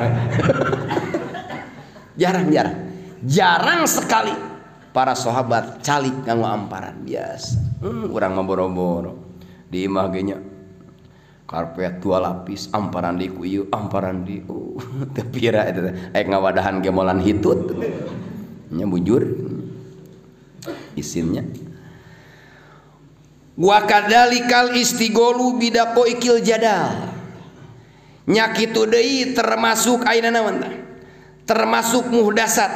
S1: jarang sekali para sahabat calik nganggo amparan biasa urang mah boro-boro di imah ge nya karpet 2 lapis amparan di ku ieu amparan di teu pira eta aya ngawadahan gemolan hitut nya bujur isinnya wa kadzalikal istighalu bidaqaiqil jadal nya kitu deui termasuk ayeuna naon tah termasuk muhdasat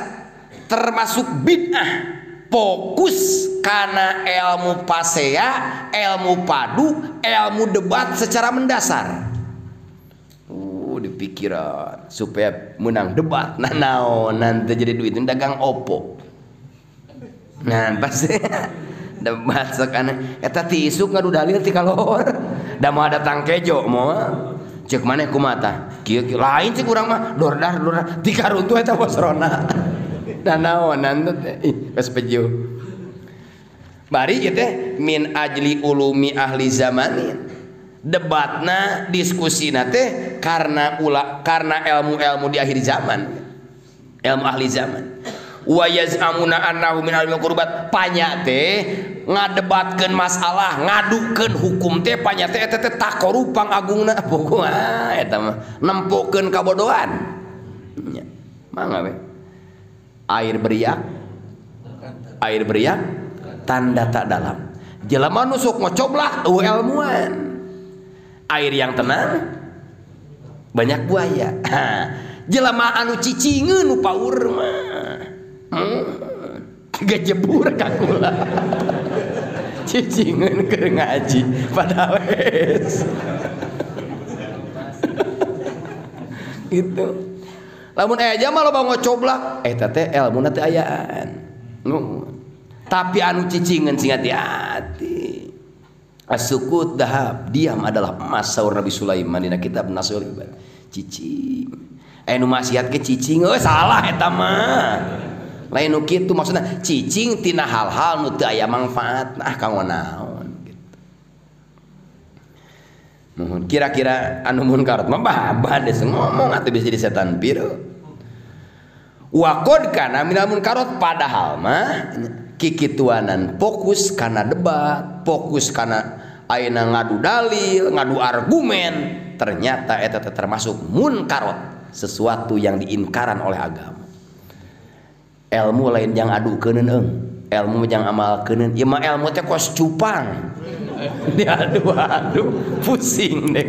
S1: termasuk bid'ah fokus karena ilmu pasea ilmu padu ilmu debat secara mendasar dipikiran supaya menang debat naon nanti jadi duit dagang opo nah pasti debat sakana eta ti isuk ngadu dalil ti kalor da mau datang kejo moal cek maneh kumaha kieu lain cek urang mah dordar ti karuntu eta bosrona da naonan teh geus pejuh bari ieu teh min ajli ulumi ahli zamanin debatna diskusina teh karena ilmu-ilmu di akhir zaman ilmu ahli zaman wa yaz'amuna annahu min al qurbat panya teh ngadebatkeun masalah ngadukeun hukum teh panya teh eta teh takorupang agungna pokona eta mah nempukeun kabodohan nya mangga we air beriak tanda tak dalam jelema nu sok ngocoblah ilmuan air yang tenang banyak buaya jelema anu cicingeun nu paur mah gejebur ka kula cicingeun keur ngaji padahal gitu. Lamun aya jama loba ngocoblak eta teh elmuna teh ayaan. Tapi anu cicingeun sing hati-hati. As-sukut dahab, diam adalah emas saur Nabi Sulaiman dina kitab Nasul Ibad. Cicing. Nu maksiat ke cicing salah eta mah. Lain nu kitu maksudna cicing tina hal-hal nu teu aya manfaatna kanggo naon gitu. Mohon kira-kira anu munkar mah babad geus ngomong atuh bisa jadi setan biru. Wa qad kana minal munkarat padahal mah kikituanan fokus kana debat, fokus kana ayeuna ngadu dalil, ngadu argumen, ternyata eta termasuk munkarat, sesuatu yang diinkaran oleh agama. Ilmu lain yang adukeun ilmu yang amalkeun, ieu mah ilmu teh kos cupang. Diadu-adu pusing deh.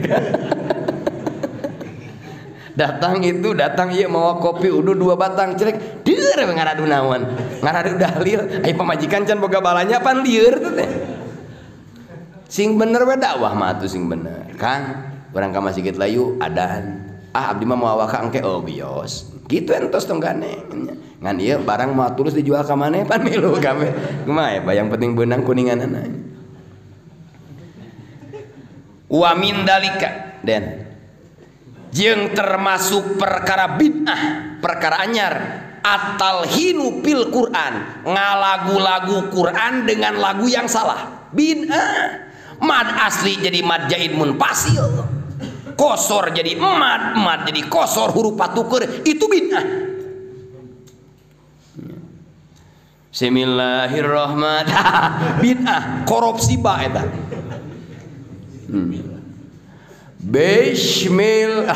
S1: Datang ieu mawa kopi udah 2 batang celek deur ngaradu naon ngaradu dalil aya pamajikan can boga balanya pan lieur teh sing bener we dakwah mah atuh sing bener kan urang ka masjid layu adan abdi mah moal waka engke bios kitu entos tong gane ngan ieu barang mah tulus dijual ka maneh pan milu kabeh kumaha ya yang penting beunang kuninganana wa min dalika den jeung termasuk perkara bid'ah, perkara anyar, at-talhinu fil Quran, ngalagu-lagu Quran dengan lagu yang salah. Bid'ah. Mad asli jadi mad jaid munfasil. Kosor jadi mad jadi kosor huruf patuker, itu bid'ah. Bismillahirrahmanirrahim. Bid'ah, korupsi ba eta. Bismil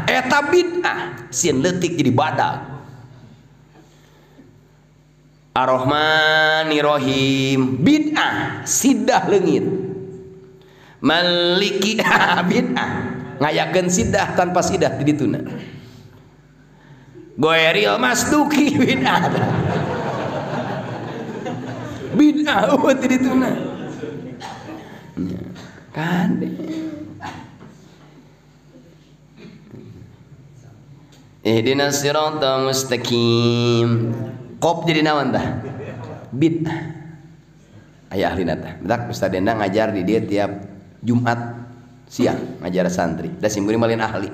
S1: eta bid'ah sin leutik jadi badak. Ar-Rahmanir-Rahim bid'ah sidah leungit. Maliki bid'ah ngayakeun sidah tanpa sidah di dituna. Goeril masduki bid'ah. Bid'ah di dituna. Kan ihdinas siratal mustaqim. Qop jadi naon tah? Bid'ah. Aya ahlina tah. Bedak Ustaz Denda ngajar di dia tiap Jumat siang ngajar santri. Da simkuring malin ahli.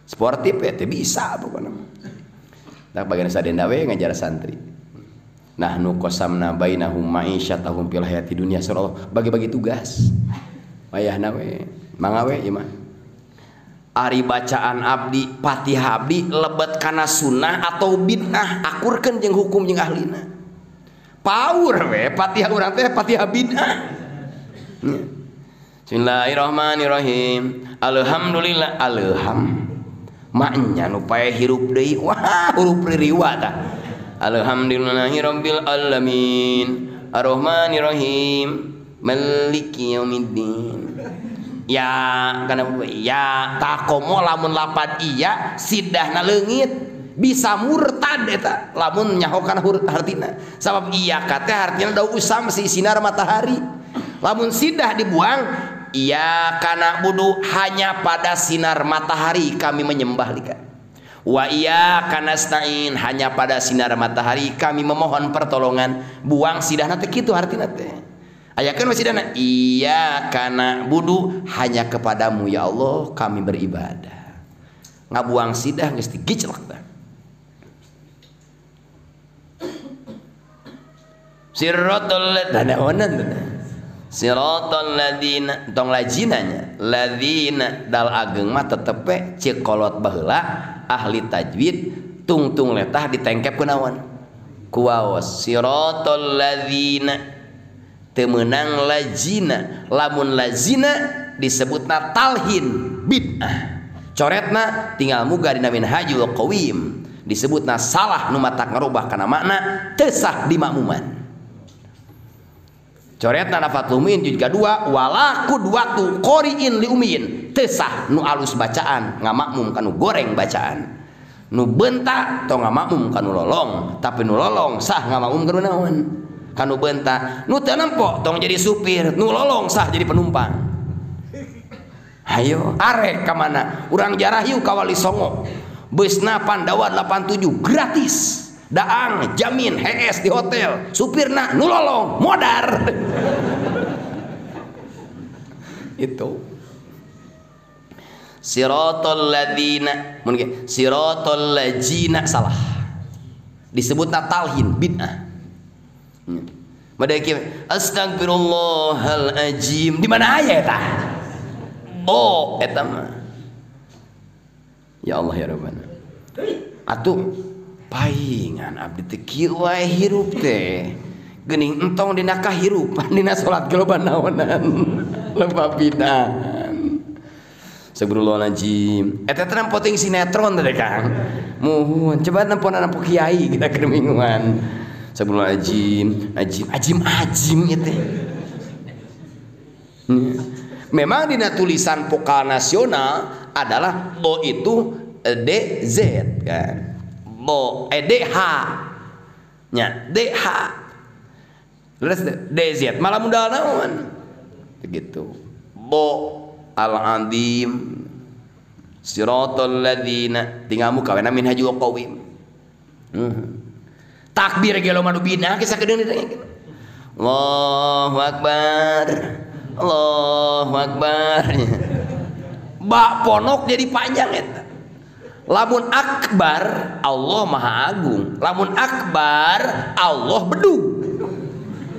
S1: Sportif ya teh bisa pokona. Dak bagian Ustaz Denda we ngajar santri. Nahnu qasamna bainahum ma'isyatahum fil hayati dunya surah bagi-bagi tugas. Wayahna we mangga we ieu mah. Ari bacaan abdi Fatihah abdi lebet kana sunnah atau bid'ah akurkeun jeung hukum jeung ahlina. Paur we Fatihah urang teh Fatihah bid'ah. Bismillahirrahmanirrahim. Alhamdulillah maknya nu pae hirup deui wah huruf riwa tah. Alhamdulillahirabbil alamin. Arrahmanirrahim. Maliki yaumiddin. Ya kana ya takomo lamun lapad iya sidahna leungit bisa murtad eta lamun nyahokan huruf hartina sabab iya kate hartina da usam si sinar matahari lamun sidah dibuang iya kana budu hanya pada sinar matahari kami menyembah lika wa iya kana stain hanya pada sinar matahari kami memohon pertolongan buang sidahna teh kitu hartina teh ayakeun wasidana iya kana budu hanya kepadamu ya Allah kami beribadah ngabuang sidah geus digiclek tah siratal ladzina tong lajinanya ladzina dal ageng mah tetepe ceuk kolot baheula ahli tajwid tungtung letah ditengkep ku naon ku waos siratal ladzina temenang lazina lamun lazina disebutna talhin bid'ah coretna tinggal muga dina minhajul qawim disebutna salah nu matak ngarubah kana makna teu sah di makmuman coretna Fathul Muin juz kedua wala qudwatu qori'in li ummiin teu sah nu alus bacaan ngamakmum kanu goreng bacaan Nu bentak tong ngamakmum kan nu lolong, tapi nu lolong sah ngamakmum keur naon? Kan nu bentak. Nu teu nempo tong jadi supir, nu lolong sah jadi penumpang. Hayo, arek ka mana? Urang jarah yuk ka Wali Songo. Beusna Pandawa 87 gratis. Daang jamin HS di hotel. Supirna nu lolong modar. Itu. Siratal ladzina mungkin siratal ladzina salah disebutna talhin bid'ah. Madaki astagfirullahal azim di mana aya eta? Oh eta mah ya Allah ya Rabbana atuh paingan abdi teh kieu wae hirup teh geuning entong dina kahirupan dina salat geloban naonan loba bid'ah. Astagfirullahaladzim. Eta teh poting sinetron teh Kang. Muhun, coba nampu kiai kita keminguan. Astagfirullahaladzim, ajim itu. Memang dina tulisan vokal nasional adalah bo itu DZ kan. Bo DH. Nya DH. Terus DZ malah modal naon? Begitu. Bo al-adim siratal ladzina tingamu kawena minhajul qawim. Takbir ge lo manu bina kisah kedeung ditanya. Allahu akbar. Allahu akbar. Ba ponok jadi panjang eta. Lamun akbar Allah Maha Agung. Lamun akbar Allah bedug.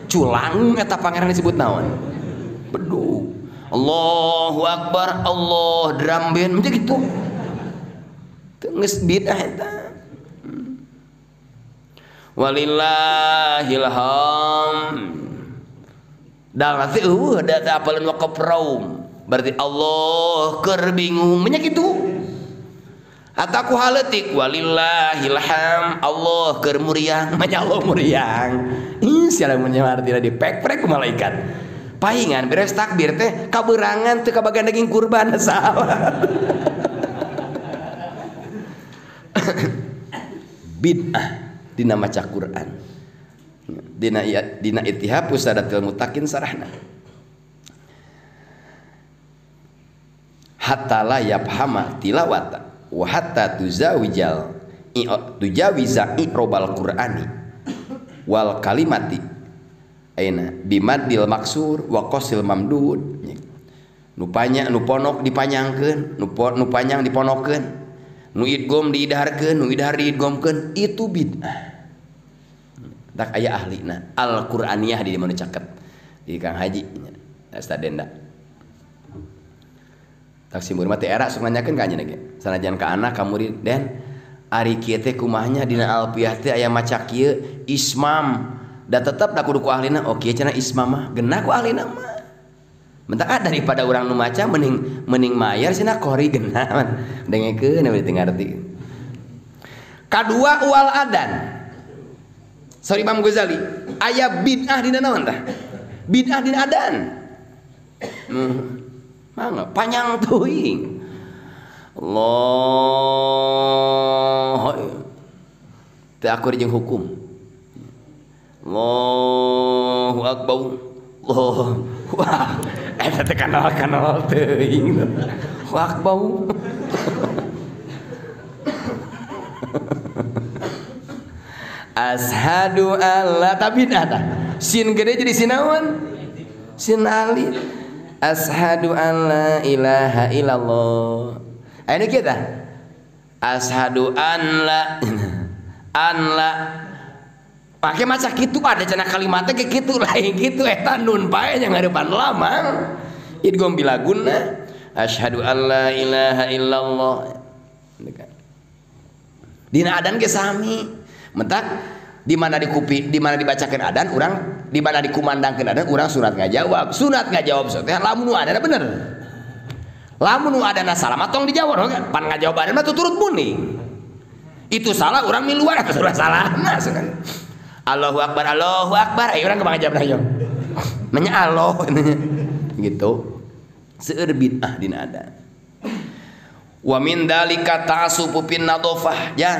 S1: Culang eta pangeran disebut naon? Bedug. Allahu akbar Allah drum band macam gitu. Geus bid'ah eta. Walillahil hamd. Da nanti da apalan waqaf raum. Berarti Allah keur bingung nya kitu. Ataku haletik walillahil hamd Allah keur muriang nya Allah muriang. Siapa mun nya artina dipek-pek ku malaikat. Paingan beres takbir teh kaberangan teu kabagan daging kurban salah. Bid'ah dina maca Quran. Dina Ittihab Pusadatul Muttaqin sarahna. Hatta la yafhama tilawata wa hatta tuzawiza i'robal Qur'ani wal kalimati aina bimadil maksur wa qasil mamdud nu panjang nu ponok dipanyangkeun nu panjang diponokkeun nu idgham diidharkeun nu idhar diidghamkeun itu bid'ah. Tak aya ahlina Al-Qur'aniyah di mana caket di Kang Haji Stadenda tak simbur mah teh era sok nanyakeun ka anjeun ge sanajan ka anak ka murid den ari kieu teh kumahnya dina alfiah teh aya maca kieu ismam da tetep da kudu ku ahlina oke cenah ismam mah geuna ku ahlina mah mentak daripada urang nu maca mending mayar cenah qori geuna dengekeun we teu ngarti. Kadua wal adan. Sorry Imam Ghazali, aya bid'ah dina naon tah? Bid'ah dina adan. Mangga panjang teuing. Allah teu akur jeung hukum. Allahu akbar. Allah. Wah, eta teh kanal teuing. Allahu akbar. Ashadu alla tabid'ah tah. Sin gede jadi sinaon? Sin alif. Ashadu an la ilaha illallah. Ayeuna kieu tah. Ashadu an la pake maca kitu ada cenah kalimatnya kayak kitu lain kitu eta nun pae nya ngarepan lamang. Idgham bilagunna. Asyhadu an la ilaha illallah. Dina adan ge sami. Mentak di mana dibacakan adan urang di mana dikumandangkeun adan urang sunat ngajawab teh lamun nu adana bener lamun nu adana salah mah tong dijawab kan pan ngajawab adan mah tuturut muni itu salah urang miluar atuh salah nah Allahu akbar ayo urang kemana jawab ayo nanya Allah gitu seueur bid'ah dina adan Wa min dalika ta'assufu fin nadhafah, ya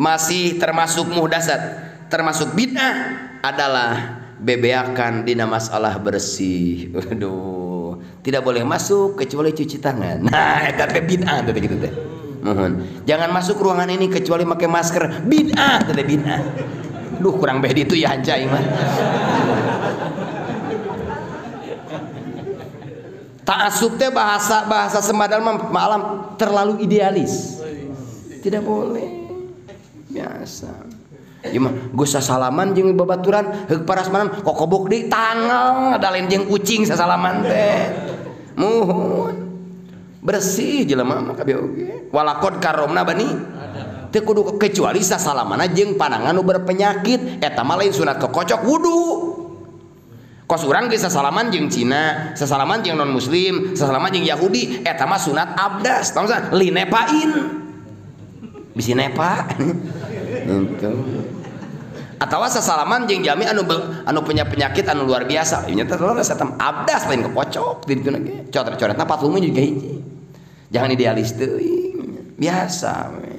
S1: masih termasuk muhdasat, termasuk bid'ah adalah bebeakan dina masalah bersih. Waduh, tidak boleh masuk kecuali cuci tangan. Nah, eta teh bid'ah teh gitu teh. Mohon. Jangan masuk ruangan ini kecuali pakai masker. Bid'ah teh bid'ah. Duh, kurang beda itu ya anjay mah. Ta'assub teh bahasa semadal malam terlalu idealis. Tidak boleh. Biasa. Ieu mah geus sasalaman jeung babaturan heug parasmanan kokobok deui tanggal ada lain jeung kucing sasalaman teh. Muhun. Bersih jelema mah kabeh oge. Walaqad karomna bani. Teu kudu kecuali sasalaman jeung panangan nu berpenyakit eta mah lain sunat kokocok wudu. Kos urang ge sasalaman jeung Cina, sasalaman jeung non muslim, sasalaman jeung Yahudi, eta mah sunat abdas. Tahu sa? Linepain. Bisi nepa. Gitu. Atawa sasalaman jeung jami anu punya penyakit anu luar biasa. Ieu teh leres eta abdas lain kepocok di ditu ge. Coret-coretna 40 juga hiji. Jangan idealis teuing. Biasa we.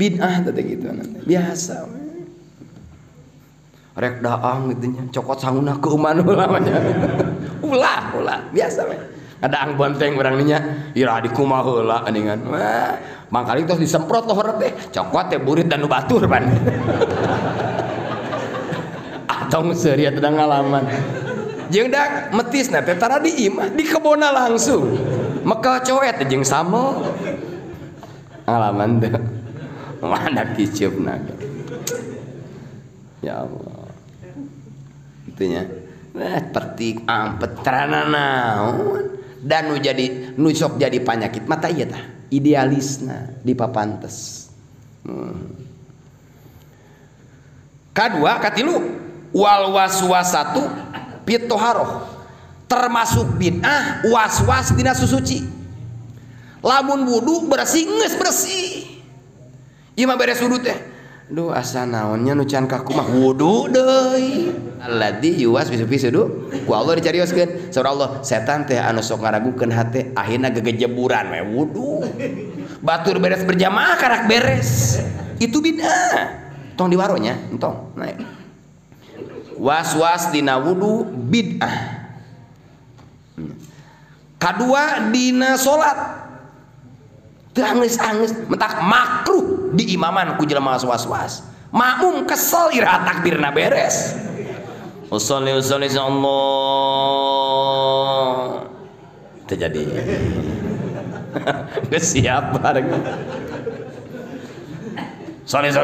S1: Bid'ah teh gitu nanti. Biasa we. Rek daang gitu nya cokot sanguna keuman ulah ulah biasa we ada ang bonteng urang nya ira dikumaha heula aningan wah mangkali tos disemprot lohor teh cokot teh burit dan nu batur pan atong seuria teu ngalaman jeung da metisna teh tara di imah di kebonna langsung maka coet jeung samo ngalaman teh mana kiceupna ya Allah itunya pertik ampet terana naon dan nu sok jadi penyakit mata ieu tah idealisna dipapantes. Kadua katilu wal waswasatu fit toharoh termasuk bid'ah waswas dina susuci. Lamun wudu bersih geus bersih. Ieu mah beres wudu teh. Duh asa naonnya nu can kaku mah wudu deui. Alladzi yuwaswisu sudu ku Allah dicarioskeun saur Allah setan teh anu sok ngaragukeun hate akhirna gegejeburan we wudu. Batur beres berjamaah karak beres. Itu bid'ah. Tong diwaronya entong. Nah. Was-was dina wudu bid'ah. Kadua dina salat. Teu anggeus mentak makruh di imaman ku jelema was-was. Makmum kesel ira takbirna beres. Usolli Allah. Terjadi. Geus siap bareng. Sorry.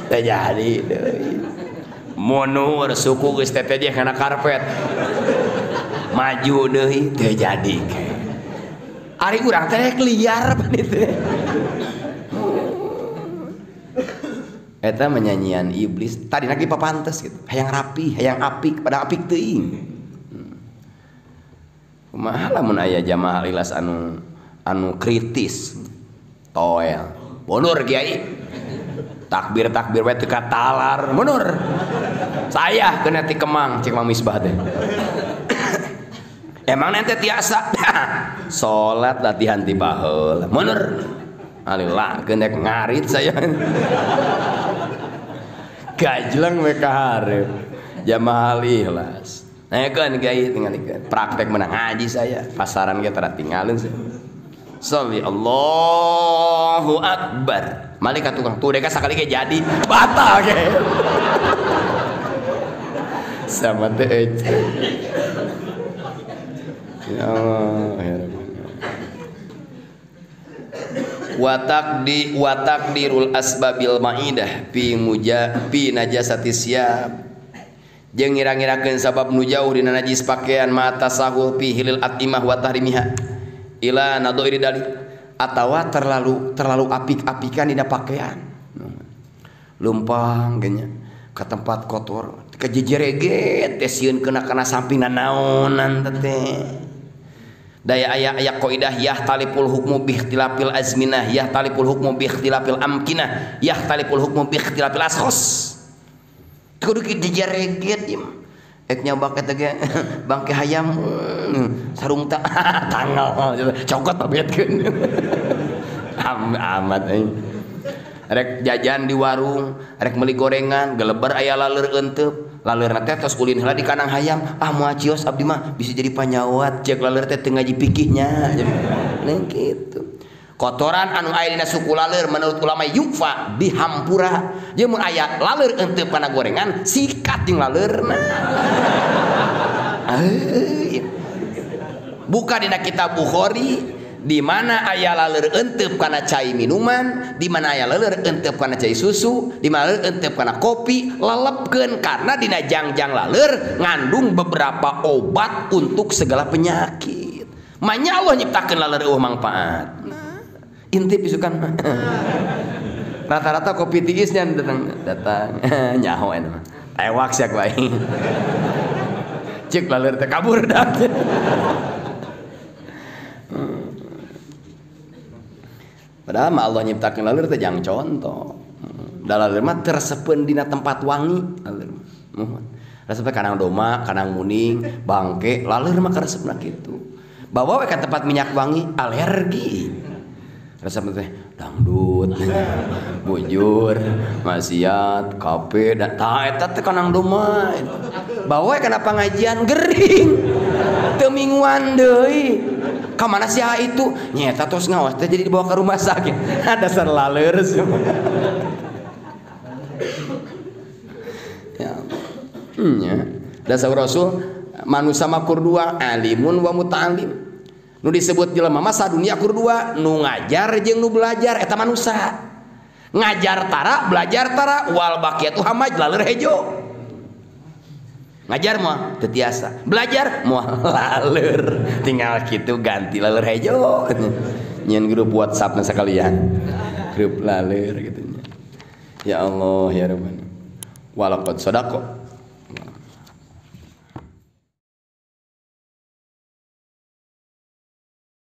S1: Terjadi deui. Munur suku geus teteh kana karpet. Maju deui terjadi. Ari urang teh liar pan itu. Eta menyanyian iblis tadi lagi papantes gitu. Hayang rapi, hayang apik pada apik teuing. Kumaha lamun aya jamaah ilas anu kritis. Toel. Munur kiai. Takbir we teu katalar, munur. Saya kena ti Kemang, cek Mang Misbah teh. Emang nanti tiasa salat latihan ti baheula. Munur. Alillah kenek ngarit saya. Gajleng we ka hareup. Jamaah ikhlas. Naekeun kiai tingalikeun. Praktek menang ngaji saya. Pasaran ge tara tinggalin saya. Sholli Allahu Akbar. Malik ka tukang tuh deka sakali ge jadi batal ge. Sama teh ya Allah. Watakdirul asbabil maidah fi najasati siyab jeung ngira-ngirakeun sabab nu jauh dina najis pakaian mata sahul fi hilil atimah wa tahrimiha ila nadhairi dalil atawa terlalu apik-apikan dina pakaian lumpang genya ka tempat kotor kejejereget teh sieun kana sampingna naonan teh daya aya qaidah yahtaliful hukmu bi ikhtilafil azminah yahtaliful hukmu bi ikhtilafil amkinah yahtaliful hukmu bi ikhtilafil ashkhas kudu dijareget nyabak eta ge bangke hayam sarung tanggal cokot pabetkeun amat rek jajan di warung rek meuli gorengan geleber aya laleur euteup laleur teh tos ulin heula di kanang hayam moal cios abdi mah bisa jadi panyawat cek laleur teh teu ngaji pikihnya neng kitu. Kotoran anu aya dina suku laleur menurut ulama yufa dihampura jeung mun aya laleur euteup kana gorengan sikat jeung laleurna. Buka dina kitab Bukhari di mana aya laleur euteup kana cai minuman, di mana aya laleur euteup kana cai susu, di mana laleur euteup kana kopi, lelepkeun karena dina jangjang laleur ngandung beberapa obat untuk segala penyakit. Manya Allah nyiptakeun laleur eueuh manfaat. Intip isukan rata-rata kopi tigisnya datang nyaho eta mah tewak sak wae cek laleur teh kabur dah. Padahal mah Allah nyiptakeun laleur teh jang contoh. Da laleur mah tersepeun dina tempat wangi laleur mah. Resepna kanang doma, kanang muning, bangke, laleur mah karesepna kitu. Bawa we ka tempat minyak wangi alergi. Resep teh dangdut, bujur, maksiat, kape, dan eta teh kanang doma. Bawa kana pengajian gering. Teu mingguan deui. Ka mana sia itu? Nyeta tos ngawas teh jadi dibawa ke rumah sakit. Dasar laleur semua. Ya. Dasar Rasul manusia makur dua alimun wa muta'alim. Nu disebut jelema mah sadunia kur dua nu ngajar jeung nu belajar eta manusia ngajar tara belajar tara wal baqiyatu hamaj laleur hejo ngajar mah teu tiasa belajar moal laleur tinggal kitu ganti laleur hejo nyeun grup WhatsApp na sakalian grup laleur gitu nya. Ya Allah ya Rabbana walaqad sadaqo